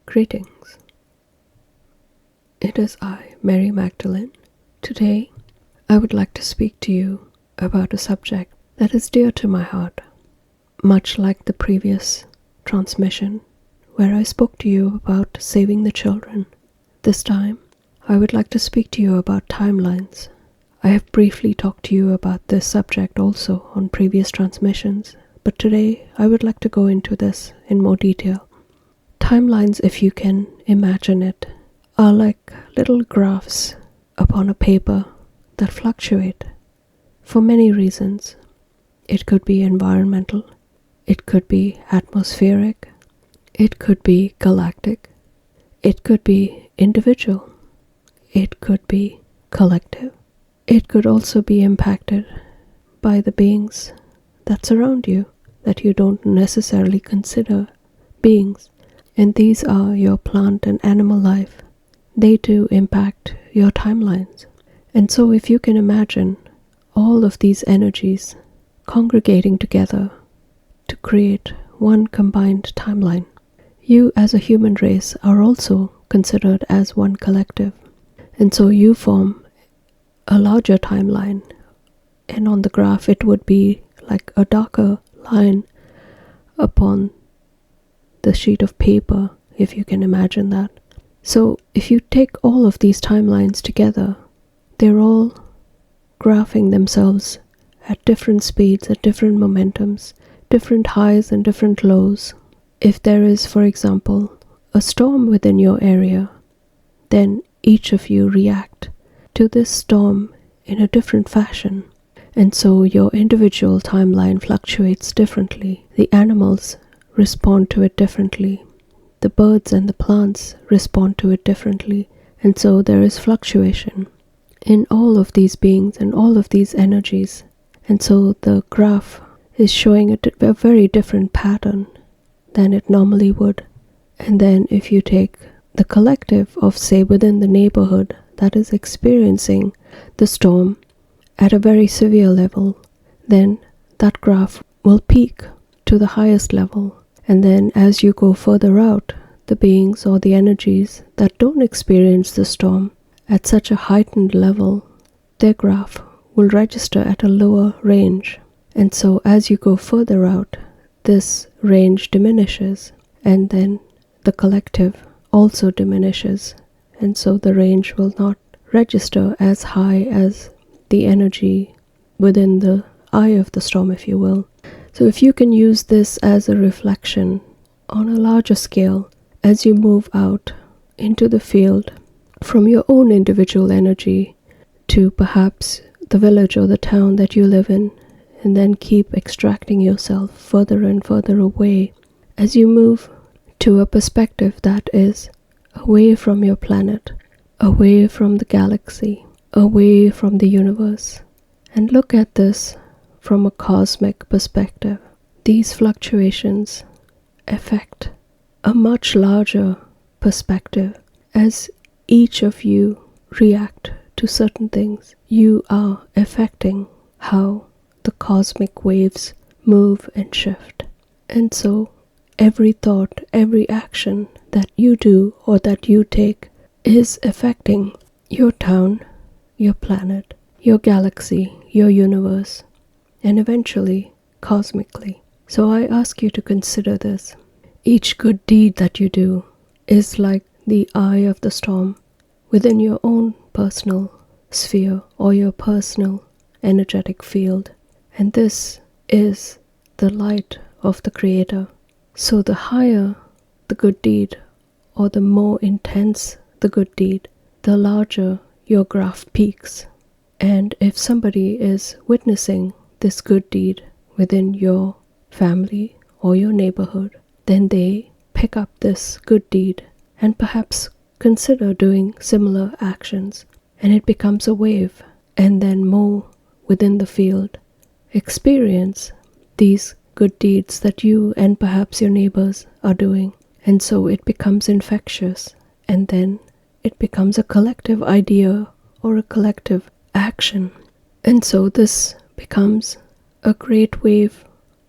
Greetings. It is I, Mary Magdalene. Today, I would like to speak to you about a subject that is dear to my heart, much like the previous transmission where I spoke to you about saving the children. This time, I would like to speak to you about timelines. I have briefly talked to you about this subject also on previous transmissions, but today I would like to go into this in more detail. Timelines, if you can imagine it, are like little graphs upon a paper that fluctuate for many reasons. It could be environmental, it could be atmospheric, it could be galactic, it could be individual, it could be collective. It could also be impacted by the beings that surround you that you don't necessarily consider beings. And these are your plant and animal life. They do impact your timelines. And so if you can imagine all of these energies congregating together to create one combined timeline, you as a human race are also considered as one collective. And so you form a larger timeline. And on the graph it would be like a darker line upon the sheet of paper, if you can imagine that. So if you take all of these timelines together, they're all graphing themselves at different speeds, at different momentums, different highs and different lows. If there is, for example, a storm within your area, then each of you react to this storm in a different fashion. And so your individual timeline fluctuates differently. The animals respond to it differently. The birds and the plants respond to it differently. And so there is fluctuation in all of these beings and all of these energies. And so the graph is showing a very different pattern than it normally would. And then if you take the collective of, say, within the neighborhood that is experiencing the storm at a very severe level, then that graph will peak to the highest level. And then as you go further out, the beings or the energies that don't experience the storm at such a heightened level, their graph will register at a lower range. And so as you go further out, this range diminishes, and then the collective also diminishes. And so the range will not register as high as the energy within the eye of the storm, if you will. So if you can use this as a reflection on a larger scale as you move out into the field from your own individual energy to perhaps the village or the town that you live in, and then keep extracting yourself further and further away as you move to a perspective that is away from your planet, away from the galaxy, away from the universe, and look at this from a cosmic perspective. These fluctuations affect a much larger perspective. As each of you react to certain things, you are affecting how the cosmic waves move and shift. And so every thought, every action that you do or that you take is affecting your town, your planet, your galaxy, your universe, and eventually cosmically. So I ask you to consider this. Each good deed that you do is like the eye of the storm within your own personal sphere or your personal energetic field. And this is the light of the Creator. So the higher the good deed or the more intense the good deed, the larger your graph peaks. And if somebody is witnessing this good deed within your family or your neighborhood, then they pick up this good deed and perhaps consider doing similar actions, and it becomes a wave. And then more within the field experience these good deeds that you and perhaps your neighbors are doing, and so it becomes infectious, and then it becomes a collective idea or a collective action. And so this becomes a great wave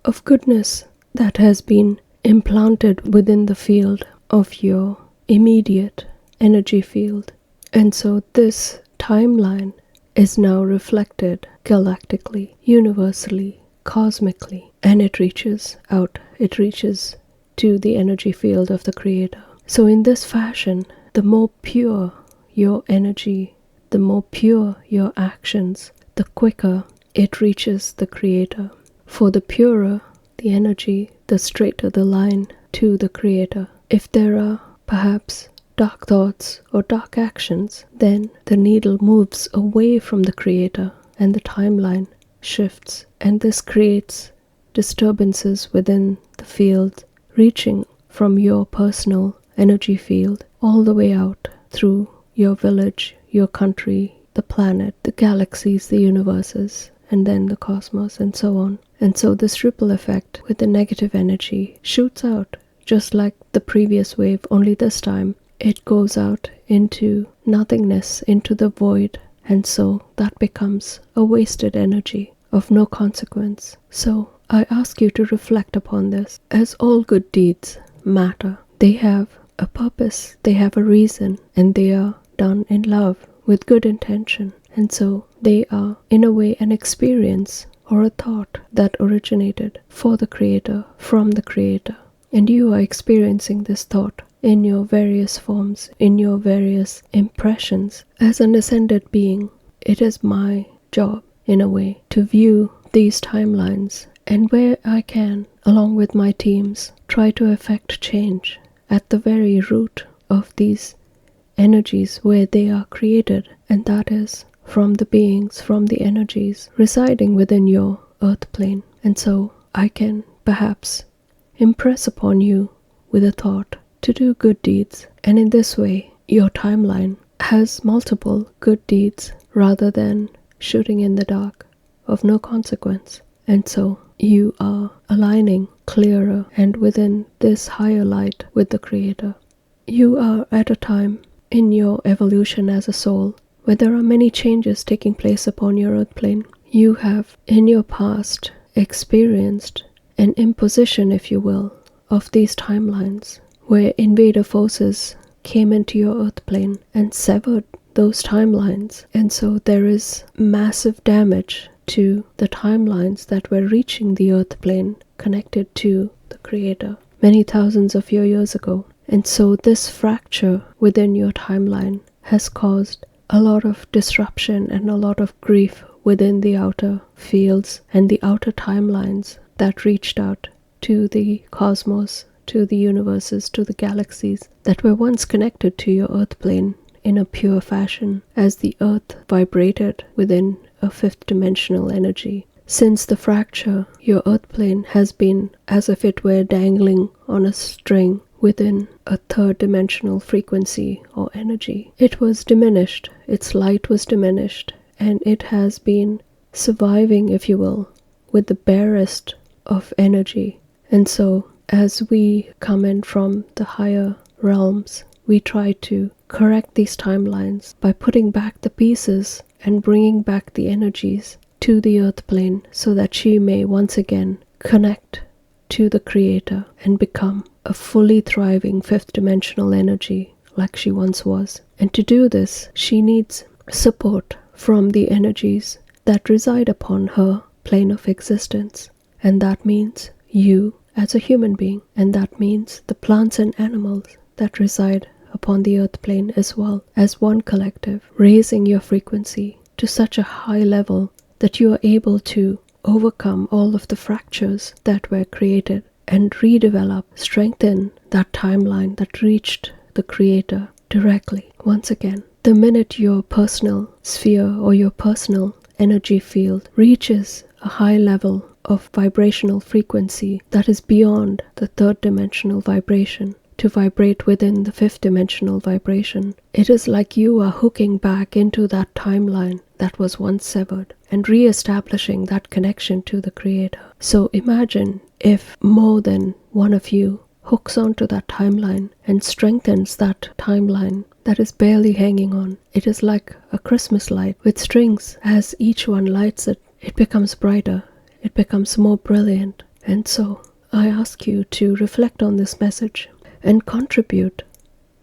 of goodness that has been implanted within the field of your immediate energy field. And so this timeline is now reflected galactically, universally, cosmically, and it reaches out, it reaches to the energy field of the Creator. So in this fashion, the more pure your energy, the more pure your actions, the quicker it reaches the Creator. For the purer the energy, the straighter the line to the Creator. If there are perhaps dark thoughts or dark actions, then the needle moves away from the Creator and the timeline shifts. And this creates disturbances within the field, reaching from your personal energy field all the way out through your village, your country, the planet, the galaxies, the universes, and then the cosmos, and so on. And so this ripple effect with the negative energy shoots out just like the previous wave, only this time it goes out into nothingness, into the void, and so that becomes a wasted energy of no consequence. So I ask you to reflect upon this, as all good deeds matter. They have a purpose, they have a reason, and they are done in love with good intention. And so they are, in a way, an experience or a thought that originated for the Creator, from the Creator. And you are experiencing this thought in your various forms, in your various impressions. As an ascended being, it is my job, in a way, to view these timelines, and where I can, along with my teams, try to effect change at the very root of these energies where they are created, and that is from the beings, from the energies residing within your earth plane. And so I can perhaps impress upon you with a thought to do good deeds, and in this way your timeline has multiple good deeds rather than shooting in the dark of no consequence. And so you are aligning clearer and within this higher light with the Creator. You are at a time in your evolution as a soul where there are many changes taking place upon your earth plane. You have in your past experienced an imposition, if you will, of these timelines where invader forces came into your earth plane and severed those timelines. And so there is massive damage to the timelines that were reaching the earth plane connected to the Creator many thousands of years ago. And so this fracture within your timeline has caused a lot of disruption and a lot of grief within the outer fields and the outer timelines that reached out to the cosmos, to the universes, to the galaxies that were once connected to your earth plane in a pure fashion, as the earth vibrated within a fifth dimensional energy. Since the fracture, your earth plane has been as if it were dangling on a string within a third dimensional frequency or energy. It was diminished, its light was diminished, and it has been surviving, if you will, with the barest of energy. And so as we come in from the higher realms, we try to correct these timelines by putting back the pieces and bringing back the energies to the earth plane so that she may once again connect to the Creator and become a fully thriving fifth dimensional energy like she once was. And to do this, she needs support from the energies that reside upon her plane of existence. And that means you as a human being, and that means the plants and animals that reside upon the earth plane as well, as one collective, raising your frequency to such a high level that you are able to overcome all of the fractures that were created and redevelop, strengthen that timeline that reached the Creator directly. Once again, the minute your personal sphere or your personal energy field reaches a high level of vibrational frequency that is beyond the third dimensional vibration to vibrate within the fifth dimensional vibration, it is like you are hooking back into that timeline that was once severed and re-establishing that connection to the Creator. So imagine if more than one of you hooks onto that timeline and strengthens that timeline that is barely hanging on. It is like a Christmas light with strings. As each one lights it, it becomes brighter, it becomes more brilliant. And so I ask you to reflect on this message and contribute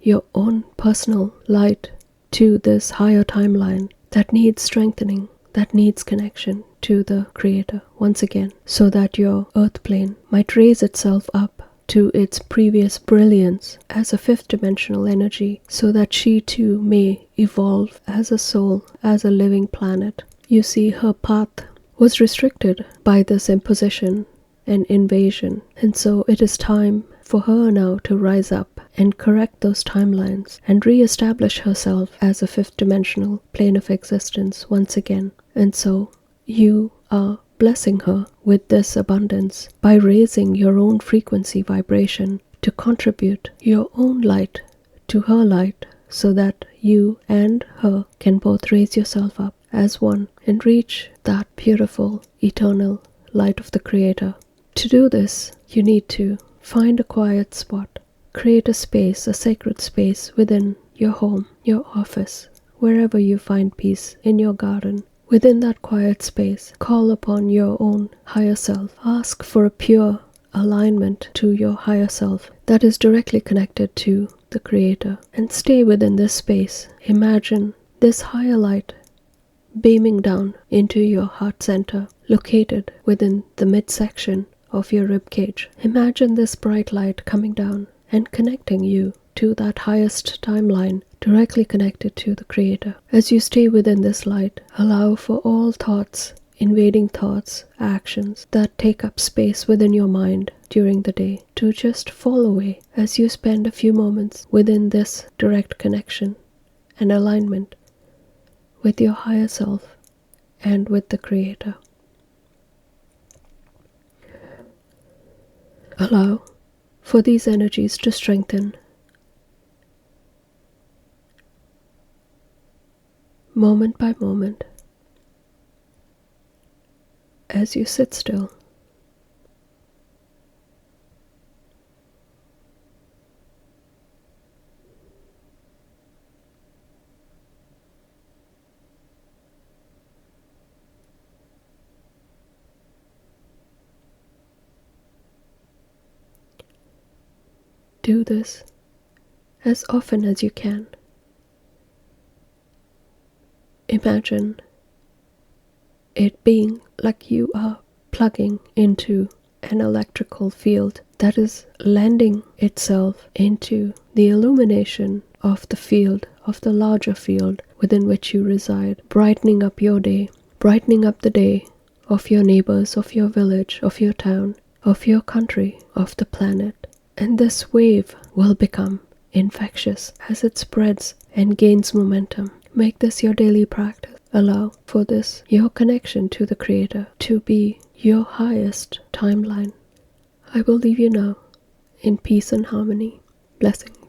your own personal light to this higher timeline that needs strengthening, that needs connection to the Creator once again, so that your earth plane might raise itself up to its previous brilliance as a fifth dimensional energy, so that she too may evolve as a soul, as a living planet. You see, her path was restricted by this imposition and invasion, and so it is time for her now to rise up and correct those timelines and re-establish herself as a fifth dimensional plane of existence once again. And so you are blessing her with this abundance by raising your own frequency vibration to contribute your own light to her light, so that you and her can both raise yourself up as one and reach that beautiful, eternal light of the Creator. To do this, you need to find a quiet spot, create a space, a sacred space within your home, your office, wherever you find peace, in your garden. Within that quiet space, call upon your own higher self. Ask for a pure alignment to your higher self that is directly connected to the Creator, and stay within this space. Imagine this higher light beaming down into your heart center, located within the midsection of your rib cage. Imagine this bright light coming down and connecting you to that highest timeline, directly connected to the Creator. As you stay within this light, allow for all thoughts, invading thoughts, actions that take up space within your mind during the day to just fall away as you spend a few moments within this direct connection and alignment with your higher self and with the Creator. Allow for these energies to strengthen moment by moment as you sit still. Do this as often as you can. Imagine it being like you are plugging into an electrical field that is lending itself into the illumination of the field, of the larger field within which you reside, brightening up your day, brightening up the day of your neighbors, of your village, of your town, of your country, of the planet. And this wave will become infectious as it spreads and gains momentum. Make this your daily practice. Allow for this, your connection to the Creator, to be your highest timeline. I will leave you now in peace and harmony. Blessings.